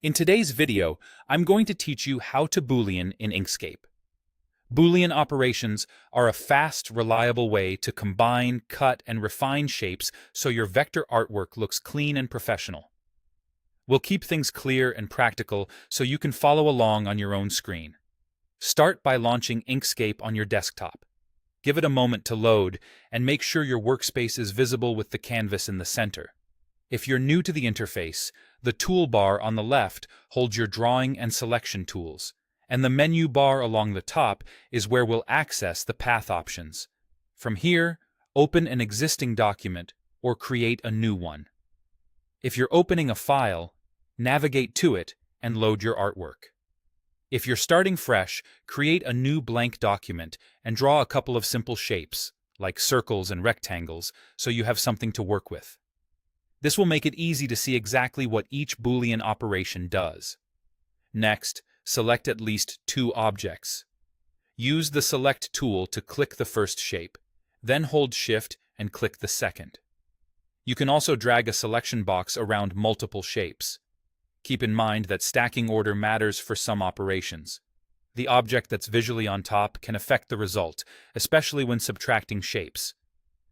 In today's video, I'm going to teach you how to Boolean in Inkscape. Boolean operations are a fast, reliable way to combine, cut, and refine shapes so your vector artwork looks clean and professional. We'll keep things clear and practical so you can follow along on your own screen. Start by launching Inkscape on your desktop. Give it a moment to load, and make sure your workspace is visible with the canvas in the center. If you're new to the interface, the toolbar on the left holds your drawing and selection tools, and the menu bar along the top is where we'll access the path options. From here, open an existing document or create a new one. If you're opening a file, navigate to it and load your artwork. If you're starting fresh, create a new blank document and draw a couple of simple shapes, like circles and rectangles, so you have something to work with. This will make it easy to see exactly what each Boolean operation does. Next, select at least two objects. Use the Select tool to click the first shape, then hold Shift and click the second. You can also drag a selection box around multiple shapes. Keep in mind that stacking order matters for some operations. The object that's visually on top can affect the result, especially when subtracting shapes.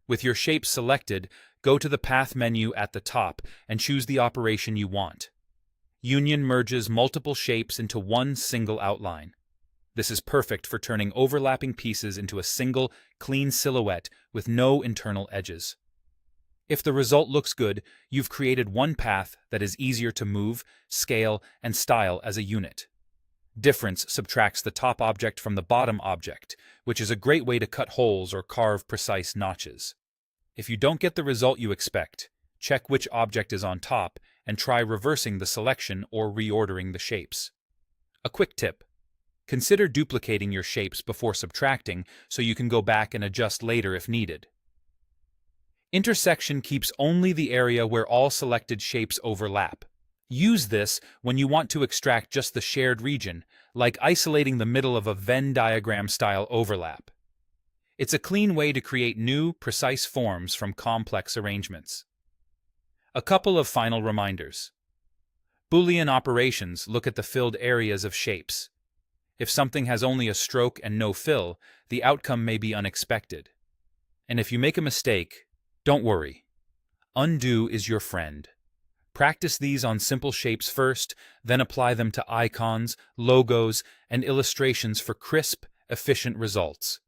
With your shape selected, go to the Path menu at the top and choose the operation you want. Union merges multiple shapes into one single outline. This is perfect for turning overlapping pieces into a single, clean silhouette with no internal edges. If the result looks good, you've created one path that is easier to move, scale, and style as a unit. Difference subtracts the top object from the bottom object, which is a great way to cut holes or carve precise notches. If you don't get the result you expect, check which object is on top and try reversing the selection or reordering the shapes. A quick tip: consider duplicating your shapes before subtracting so you can go back and adjust later if needed. Intersection keeps only the area where all selected shapes overlap. Use this when you want to extract just the shared region, like isolating the middle of a Venn diagram-style overlap. It's a clean way to create new, precise forms from complex arrangements. A couple of final reminders. Boolean operations look at the filled areas of shapes. If something has only a stroke and no fill, the outcome may be unexpected. And if you make a mistake, don't worry. Undo is your friend. Practice these on simple shapes first, then apply them to icons, logos, and illustrations for crisp, efficient results.